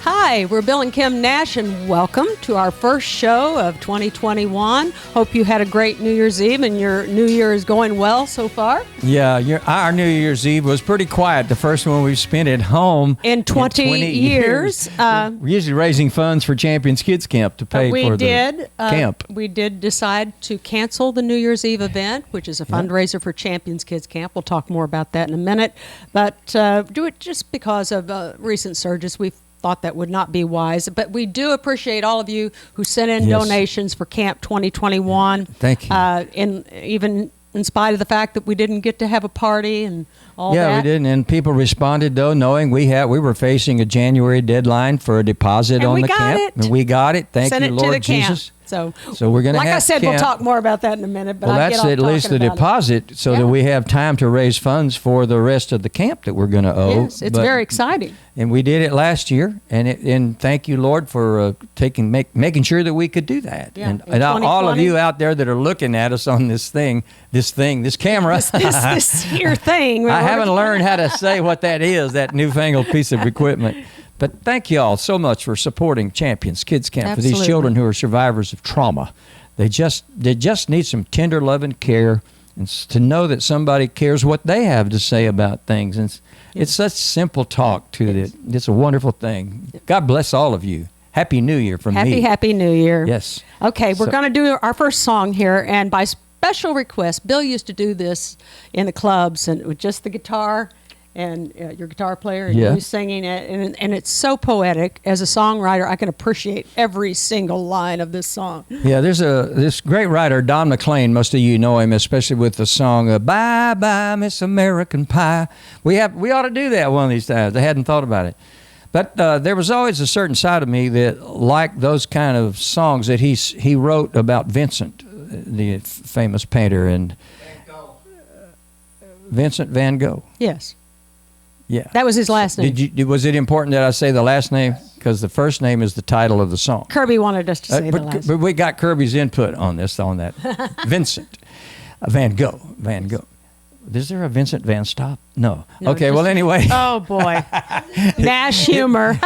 Hi, we're Bill and Kim Nash, and welcome to our first show of 2021. Hope you had a great New Year's Eve and your New Year is going well so far. Yeah, our New Year's Eve was pretty quiet. The first one we've spent at home in 20 years. We're usually raising funds for Champions Kids Camp to pay for the camp. We did decide to cancel the New Year's Eve event, which is a fundraiser for Champions Kids Camp. We'll talk more about that in a minute. But do it just because of recent surges. We thought that would not be wise, but we do appreciate all of you who sent in donations for Camp 2021. Thank you. Even in spite of the fact that we didn't get to have a party and all that. Yeah, we didn't, and people responded though, knowing we were facing a January deadline for a deposit on the camp, and we got it. Thank you, Lord Jesus. So we're going to like I said, we'll talk more about that in a minute. But that's at least the deposit, so that we have time to raise funds for the rest of the camp that we're going to owe. Yes, it's very exciting. And we did it last year, and thank you, Lord, for making sure that we could do that. Yeah, and all of you out there that are looking at us on this camera, this here thing. I haven't learned how to say what that is, that newfangled piece of equipment. But thank you all so much for supporting Champions Kids Camp for these children who are survivors of trauma. They just need some tender love and care, and to know that somebody cares what they have to say about things. And it's such simple talk too that it's a wonderful thing. God bless all of you. Happy New Year from me. Happy New Year. Yes. Okay, we're going to do our first song here, and by special request, Bill used to do this in the clubs, and with just the guitar and your guitar player and you singing it, and it's so poetic. As a songwriter, I can appreciate every single line of this song. Yeah, there's this great writer, Don McLean. Most of you know him, especially with the song "Bye Bye Miss American Pie." We ought to do that one of these times. I hadn't thought about it, but there was always a certain side of me that liked those kind of songs that he wrote about Vincent, the famous painter, and Vincent van Gogh. Yes. Yeah, that was his last name. Was it important that I say the last name? Because the first name is the title of the song. Kirby wanted us to say the last. But we got Kirby's input on that. Vincent van Gogh. Is there a Vincent Van Stop? No. Okay. Well, anyway. Oh boy, Nash humor.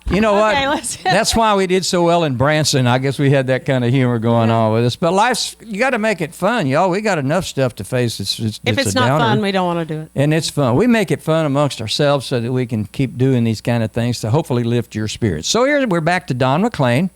You know what? Okay, that's why we did so well in Branson. I guess we had that kind of humor going on with us. But you got to make it fun, y'all. We got enough stuff to face. If it's not fun, we don't want to do it. And it's fun. We make it fun amongst ourselves so that we can keep doing these kind of things to hopefully lift your spirits. So here we're back to Don McLean,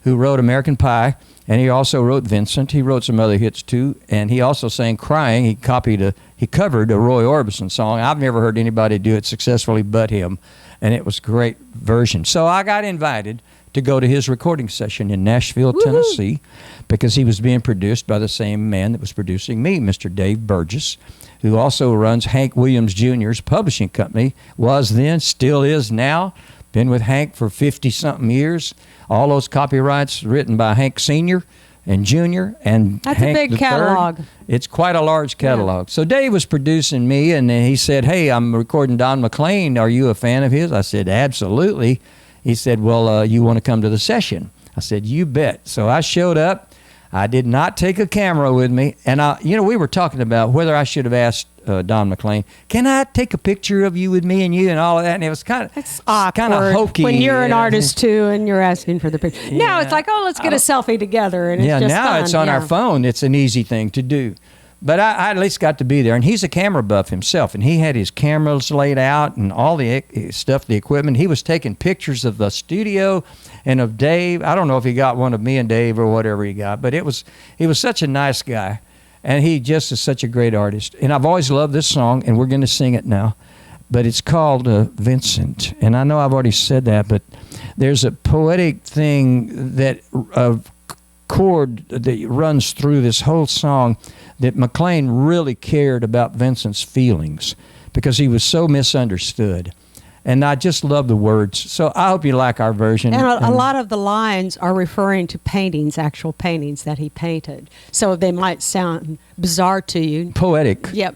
who wrote American Pie, and he also wrote Vincent. He wrote some other hits too, and he also sang "Crying." He covered a Roy Orbison song. I've never heard anybody do it successfully but him. And it was a great version. So I got invited to go to his recording session in Nashville, Tennessee, because he was being produced by the same man that was producing me, Mr. Dave Burgess, who also runs Hank Williams Jr.'s publishing company, was then, still is now, been with Hank for 50-something years. All those copyrights written by Hank Sr. and Jr. and That's Hank a big catalog. It's quite a large catalog. Yeah. So Dave was producing me, and he said, "Hey, I'm recording Don McLean. Are you a fan of his?" I said, "Absolutely." He said, "Well, you want to come to the session?" I said, "You bet." So I showed up. I did not take a camera with me, and we were talking about whether I should have asked Don McLean, "Can I take a picture of you with me and you?" and all of that. And it was kind of hokey when you're an artist too, and you're asking for the picture. Yeah. Now it's like, let's get a selfie together, and it's just now fun. It's on our phone. It's an easy thing to do. But I at least got to be there, and he's a camera buff himself, and he had his cameras laid out and all the stuff, the equipment. He was taking pictures of the studio and of Dave. I don't know if he got one of me and Dave or whatever he got, but he was such a nice guy, and he just is such a great artist. And I've always loved this song, and we're going to sing it now. But it's called Vincent, and I know I've already said that, but there's a poetic thing that chord that runs through this whole song that McLean really cared about Vincent's feelings because he was so misunderstood. And I just love the words. So I hope you like our version. And a lot of the lines are referring to paintings, actual paintings that he painted. So they might sound bizarre to you. Poetic. Yep,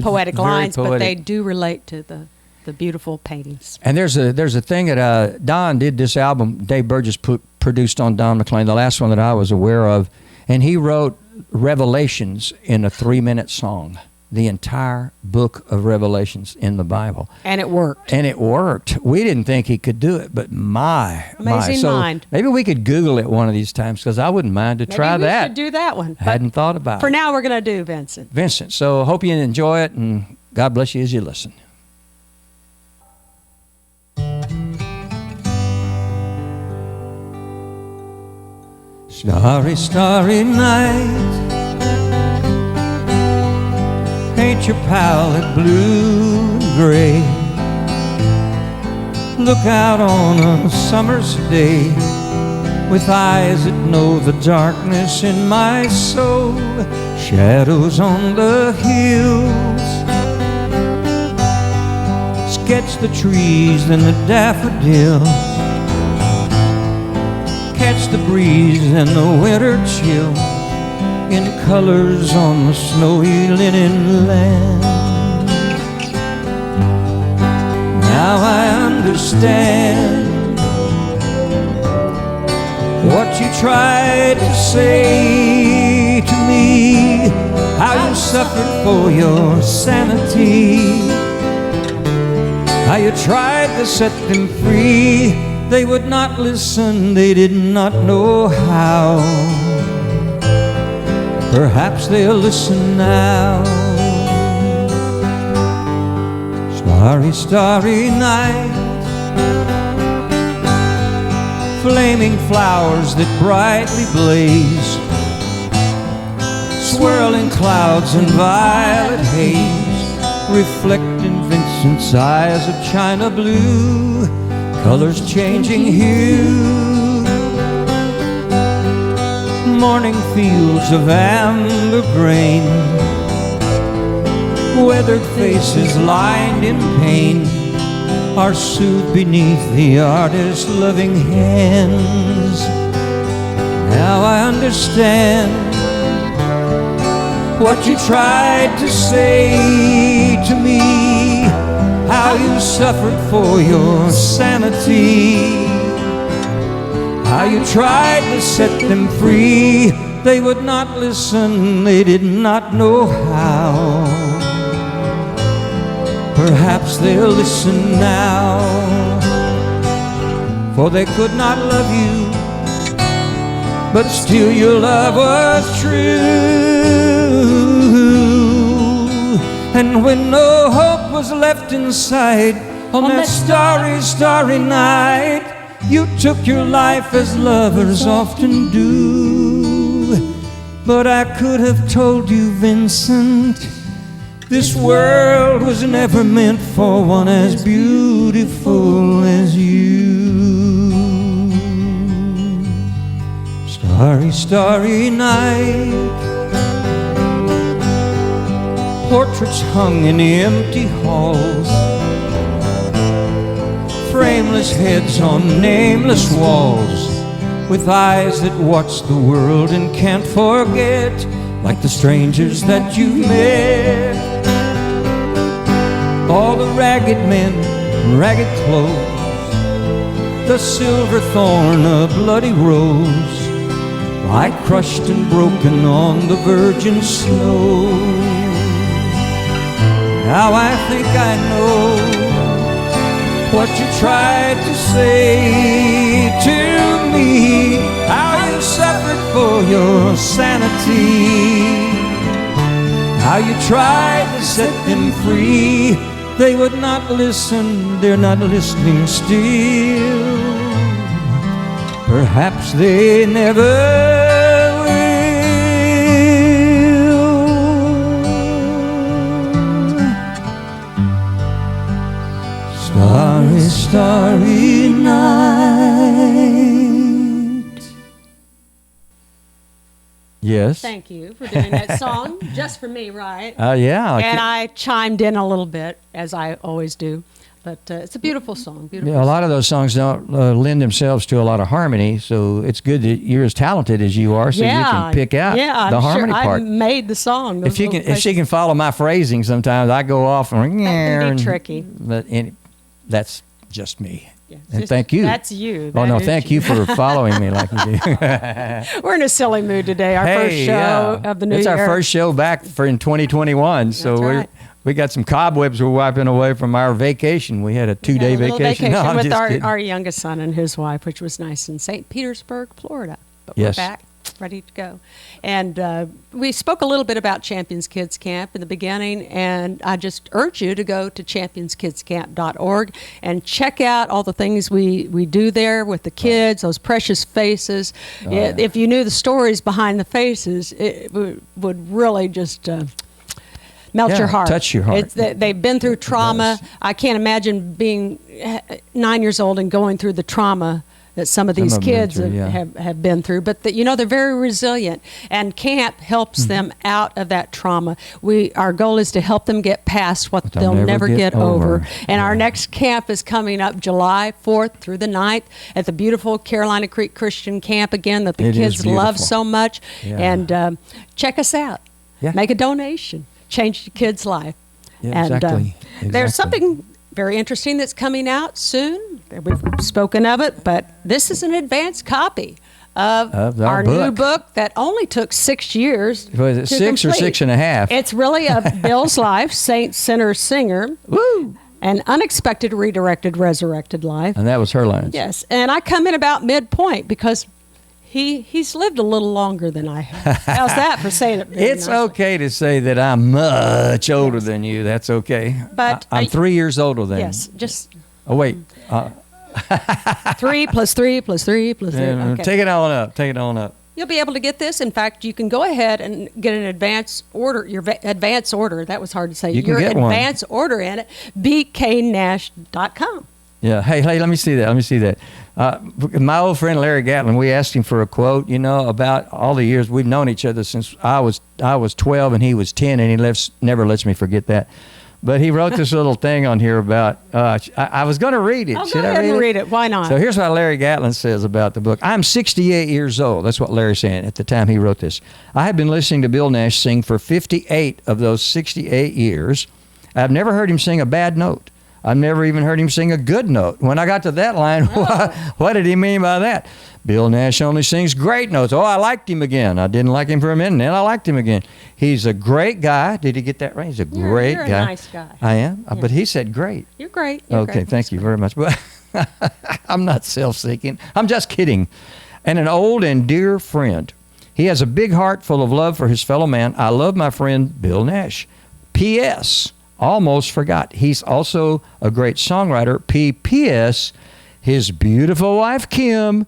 poetic lines, poetic. But they do relate to the beautiful paintings. And there's a thing that Don did this album, Dave Burgess produced on Don McLean, the last one that I was aware of, and he wrote Revelations in a 3-minute song. the entire book of Revelations in the Bible. And it worked. And it worked. We didn't think he could do it, but Amazing so mind. maybe we could Google it one of these times, because I wouldn't mind to try Maybe we that. should do that one. Hadn't thought about For it. now, we're going to do Vincent. Vincent. So hope you enjoy it, and God bless you as you listen. Starry, starry night, paint your palette blue and gray. Look out on a summer's day with eyes that know the darkness in my soul. Shadows on the hills, sketch the trees and the daffodils. Catch the breeze and the winter chill in colors on the snowy linen land. Now I understand what you tried to say to me, how you suffered for your sanity, how you tried to set them free. They would not listen, they did not know how. Perhaps they'll listen now. Starry, starry night, flaming flowers that brightly blaze, swirling clouds and violet haze, reflecting Vincent's eyes of china blue, colors changing hue. Morning fields of amber grain, weathered faces lined in pain, are soothed beneath the artist's loving hands. Now I understand what you tried to say to me, how you suffered for your sanity, how you tried to set them free. They would not listen, they did not know how. Perhaps they'll listen now, for they could not love you, but still your love was true. And when no hope was left inside on that starry, starry night, you took your life as lovers often do. But I could have told you, Vincent, this world was never meant for one as beautiful as you. Starry, starry night, portraits hung in empty halls, frameless heads on nameless walls, with eyes that watch the world and can't forget, like the strangers that you met. All the ragged men in ragged clothes, the silver thorn, a bloody rose, lie crushed and broken on the virgin snow. Now I think I know what you tried to say to me, how you suffered for your sanity, how you tried to set them free. They would not listen, they're not listening still. Perhaps they never will. Starry, starry night. Yes. Thank you for doing that song, just for me, right? Yeah. And I chimed in a little bit, as I always do. But it's a beautiful song. Beautiful. Yeah, a lot of those songs don't lend themselves to a lot of harmony, so it's good that you're as talented as you are, so you can pick out the harmony part. I made the song. If she can follow my phrasing, sometimes I go off and that can be tricky. But that's just me. Yeah, and thank you. That's you. Oh, That no, is thank you for following me like you do. We're in a silly mood today. Our first show of the new it's year. our first show back in 2021. So That's right. we got some cobwebs we're wiping away from our vacation. We had a 2-day little vacation. No, I'm with just kidding. our youngest son and his wife, which was nice in St. Petersburg, Florida. But Yes. we're back, ready to go. And we spoke a little bit about Champions Kids Camp in the beginning, and I just urge you to go to championskidscamp.org and check out all the things we do there with the kids, those precious faces. If you knew the stories behind the faces, it would really just... melt your heart. Touch your heart. They've been through trauma. I can't imagine being 9 years old and going through the trauma that some of these kids have been through. But they're very resilient, and camp helps them out of that trauma. Our goal is to help them get past what they'll never get over. And our next camp is coming up July 4th through the 9th at the beautiful Carolina Creek Christian Camp again that the kids love so much. Yeah. And check us out. Yeah. Make a donation. Change your kid's life. Yeah, and exactly. There's something very interesting that's coming out soon. We've spoken of it, but this is an advanced copy of our new book that only took 6 years. Was it 6 or 6.5? It's really a Bill's life, Saint, Sinner, Singer. Woo! An unexpected, redirected, resurrected life. And that was her line. Yes, and I come in about midpoint because he's lived a little longer than I have. How's that for saying it? It's okay to say that I'm much older than you. That's okay. But I'm 3 years older than you. Yes, just... Oh, wait. 3 plus 3 plus 3 plus 3. Okay. Take it on up. Take it on up. You'll be able to get this. In fact, you can go ahead and get an advance order. Your advance order. That was hard to say. You can your get advance order in at bknash.com. Yeah. Hey, let me see that. My old friend Larry Gatlin, we asked him for a quote, about all the years we've known each other since I was 12 and he was 10, and he never lets me forget that. But he wrote this little thing on here about, I was going to read it. Should I read it? Why not? So here's what Larry Gatlin says about the book. I'm 68 years old. That's what Larry's saying at the time he wrote this. I have been listening to Bill Nash sing for 58 of those 68 years. I've never heard him sing a bad note. I've never even heard him sing a good note. When I got to that line, what did he mean by that? Bill Nash only sings great notes. Oh, I liked him again. I didn't like him for a minute, and then I liked him again. He's a great guy. Did he get that right? He's a great guy. You're a nice guy. I am? Yeah. But he said great. You're great. Okay, thank you very much. But I'm not self-seeking. I'm just kidding. And an old and dear friend. He has a big heart full of love for his fellow man. I love my friend Bill Nash. P.S. Almost forgot. He's also a great songwriter. P.P.S. His beautiful wife, Kim,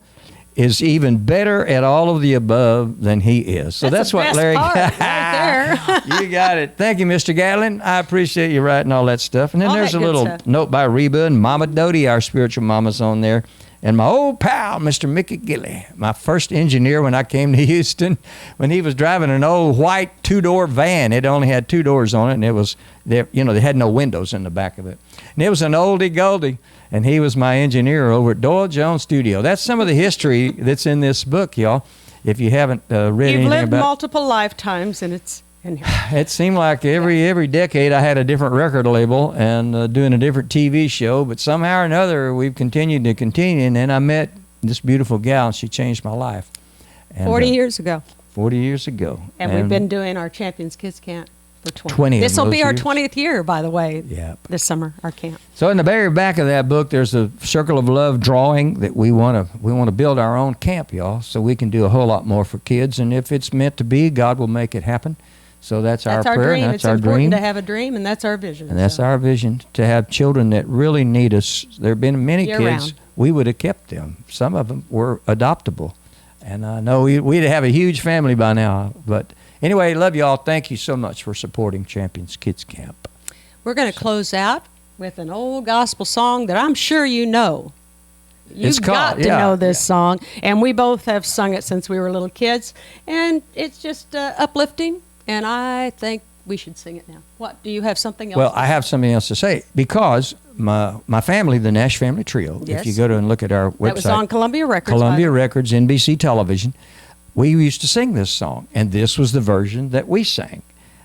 is even better at all of the above than he is. So that's what Larry got. Right there. You got it. Thank you, Mr. Gatlin. I appreciate you writing all that stuff. And then there's a little note by Reba and Mama Doty, our spiritual mamas, on there. And my old pal, Mr. Mickey Gilly, my first engineer when I came to Houston, when he was driving an old white 2-door van. It only had 2 doors on it, and it was, they had no windows in the back of it. And it was an oldie goldie, and he was my engineer over at Doyle Jones Studio. That's some of the history that's in this book, y'all. If you haven't read anything about it. You've lived multiple lifetimes, and it's in here. It seemed like every decade I had a different record label and doing a different TV show, but somehow or another we've continued, and then I met this beautiful gal, and she changed my life. And, 40 years ago. 40 years ago. And we've been doing our Champions Kids Camp for 20. This will be our 20th year, by the way, this summer, our camp. So in the very back of that book, there's a Circle of Love drawing that we want to build our own camp, y'all, so we can do a whole lot more for kids. And if it's meant to be, God will make it happen. So that's our prayer. Dream. That's our dream. It's important to have a dream, and that's our vision. And that's our vision, to have children that really need us. There have been many kids, we would have kept them. Some of them were adoptable. And I know we'd have a huge family by now. But anyway, love you all. Thank you so much for supporting Champions Kids Camp. We're going to close out with an old gospel song that I'm sure you know. You've got to know this song. And we both have sung it since we were little kids. And it's just uplifting. And I think we should sing it now. What? Do you have something else? Well, I have something else to say, because my family, the Nash Family Trio, if you go to and look at our website. That was on Columbia Records. Columbia Records, NBC Television. We used to sing this song, and this was the version that we sang.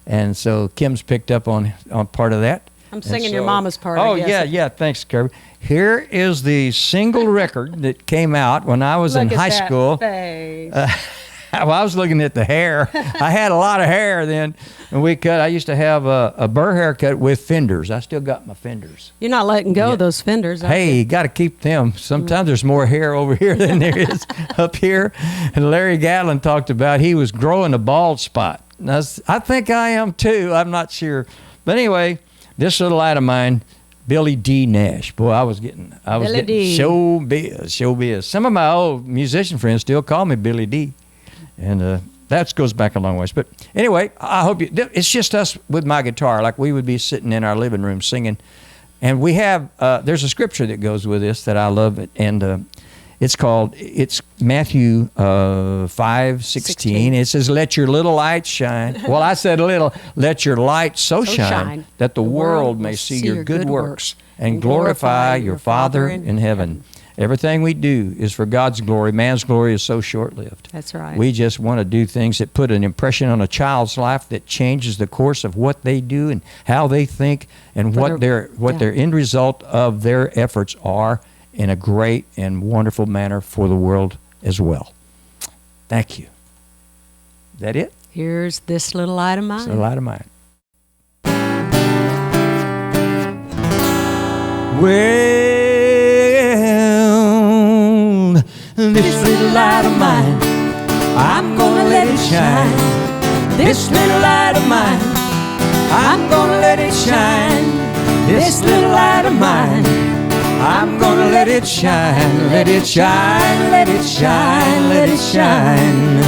And so Kim's picked up on part of that. I'm singing your mama's part. Oh, I guess. yeah. Thanks, Kirby. Here is the single record that came out when I was in high school. Well, I was looking at the hair. I had a lot of hair then, and I used to have a burr haircut with fenders. I still got my fenders. You're not letting go of those fenders. Hey, you got to keep them. Sometimes there's more hair over here than there is up here. And Larry Gatlin talked about he was growing a bald spot. I think I am too. I'm not sure. But anyway, this little light of mine, Billy D. Nash. Boy, I was getting showbiz. Some of my old musician friends still call me Billy D. And that goes back a long ways. But anyway, I hope it's just us with my guitar, like we would be sitting in our living room singing. And we have, there's a scripture that goes with this that I love, and it's Matthew 5:16. It says, let your little light shine. Well, I said little. Let your light so shine that the world may see your good works and glorify your Father in heaven. Everything we do is for God's glory. Man's glory is so short-lived. That's right. We just want to do things that put an impression on a child's life that changes the course of what they do and how they think and what their end result of their efforts are in a great and wonderful manner for the world as well. Thank you. Is that it? Here's this little light of mine. This little light of mine. Well, this little light of mine, I'm gonna let it shine. This little light of mine, I'm gonna let it shine. This little light of mine, I'm gonna let it shine. Let it shine, let it shine, let it shine.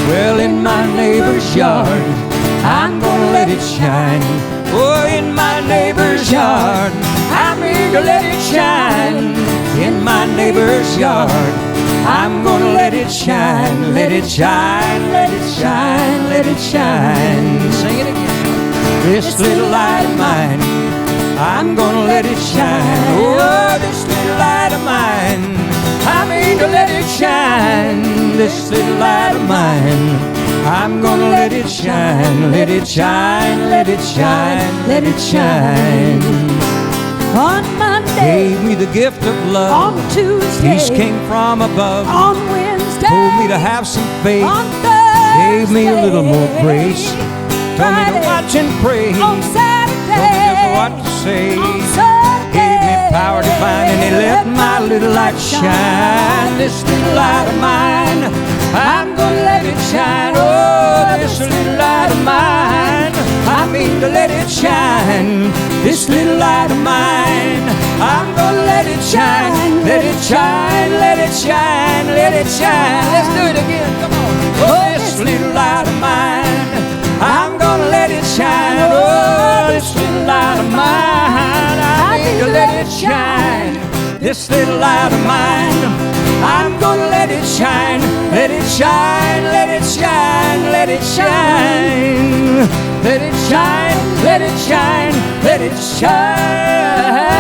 Well, in my neighbor's yard, I'm gonna let it shine. Oh, in my neighbor's yard, I'm here to let it shine. In my neighbor's yard, I'm gonna let it shine. Let it shine, let it shine, let it shine. Sing it again. This little light of mine, I'm gonna let it shine. Oh, this little light of mine, I'm here to let it shine. This little light of mine, I'm gonna let it shine. Let it shine, let it shine, let it shine. On Monday, Gave me the gift of love. on Tuesday, Peace came from above. on Wednesday, Told me to have some faith. on Thursday, Gave me a little more grace. Told me to Friday, watch and pray. on Saturday, Told me just what to say. on Sunday, Gave me power divine, and He let my little light shine. This little light of mine, I'm gonna let it shine. Oh, this little light of mine, I mean to let it shine. This little light of mine, I'm gonna let it shine. Let it shine, let it shine, let it shine. Let's do it again, come on. Oh, this little light of mine, I'm gonna let it shine. Oh, this little light of mine, I need to let it shine. This little light of mine, I'm gonna let it shine. Let it shine, let it shine, let it shine. Let it shine, let it shine, let it shine.